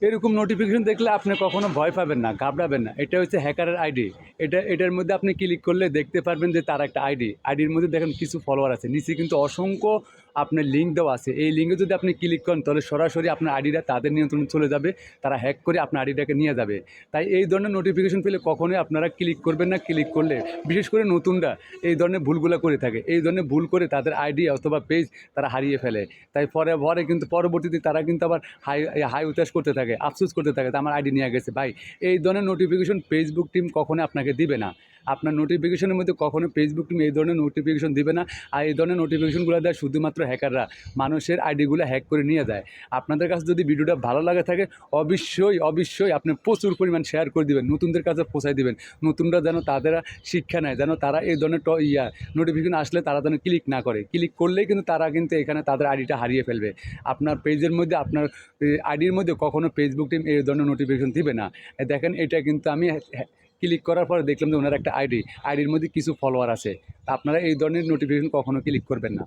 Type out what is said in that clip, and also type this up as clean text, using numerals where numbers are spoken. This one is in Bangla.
এরকম নোটিফিকেশন দেখলে আপনি কখনো ভয় পাবেন না, ঘাবড়াবেন না। এটা হচ্ছে হ্যাকারের আইডি। এটার মধ্যে আপনি ক্লিক করলে দেখতে পারবেন যে তার একটা আইডি। আইডির মধ্যে দেখেন কিছু ফলোয়ার আছে। নিচে কিন্তু অসংখ্য আপনার লিঙ্ক দেওয়া আছে। এই লিঙ্কে যদি আপনি ক্লিক করেন তাহলে সরাসরি আপনার আইডিটা তাদের নিয়ন্ত্রণে চলে যাবে। তারা হ্যাক করে আপনার আইডিটাকে নিয়ে যাবে। তাই এই ধরনের নোটিফিকেশন পেলে কখনোই আপনারা ক্লিক করবেন না। ক্লিক করলে বিশেষ করে নতুনরা এই ধরনের ভুলগুলা করে থাকে। এই ধরনের ভুল করে তাদের আইডি অথবা পেজ তারা হারিয়ে ফেলে। তাই পরে কিন্তু পরবর্তীতে তারা কিন্তু আবার হাই হুতাশ করতে থাকে, আফসোস করতে থাকে যে আমার আইডি নিয়ে গেছে। ভাই, এই ধরনের নোটিফিকেশন ফেসবুক টিম কখনোই আপনাকে দিবে না। আপনার নোটিফিকেশনের মধ্যে কখনো ফেসবুক টিম এই ধরনের নোটিফিকেশন দিবে না। আর এই ধরনের নোটিফিকেশনগুলো দেয় শুধুমাত্র হ্যাকাররা, মানুষের আইডিগুলো হ্যাক করে নিয়ে যায়। আপনাদের কাছে যদি ভিডিওটা ভালো লাগে থাকে অবশ্যই আপনি প্রচুর পরিমাণ শেয়ার করে দিবেন, নতুনদের কাছে পৌঁছায় দিবেন। নতুনরা যেন তাদের শিক্ষা নেয়, যেন তারা এই ধরনের নোটিফিকেশন আসলে তারা যেন ক্লিক না করে। ক্লিক করলেই কিন্তু তারা কিন্তু এখানে তাদের আইডিটা হারিয়ে ফেলবে। আপনার পেজের মধ্যে আপনার আইডির মধ্যে কখনো ফেসবুক টিম এই ধরনের নোটিফিকেশন দিবে না। দেখেন এটা কিন্তু আমি ক্লিক করার পরে দেখলাম যে ওনার একটা আইডির মধ্যে কিছু ফলোয়ার আছে। তা আপনারা এই ধরনের নোটিফিকেশন কখনো ক্লিক করবেন না।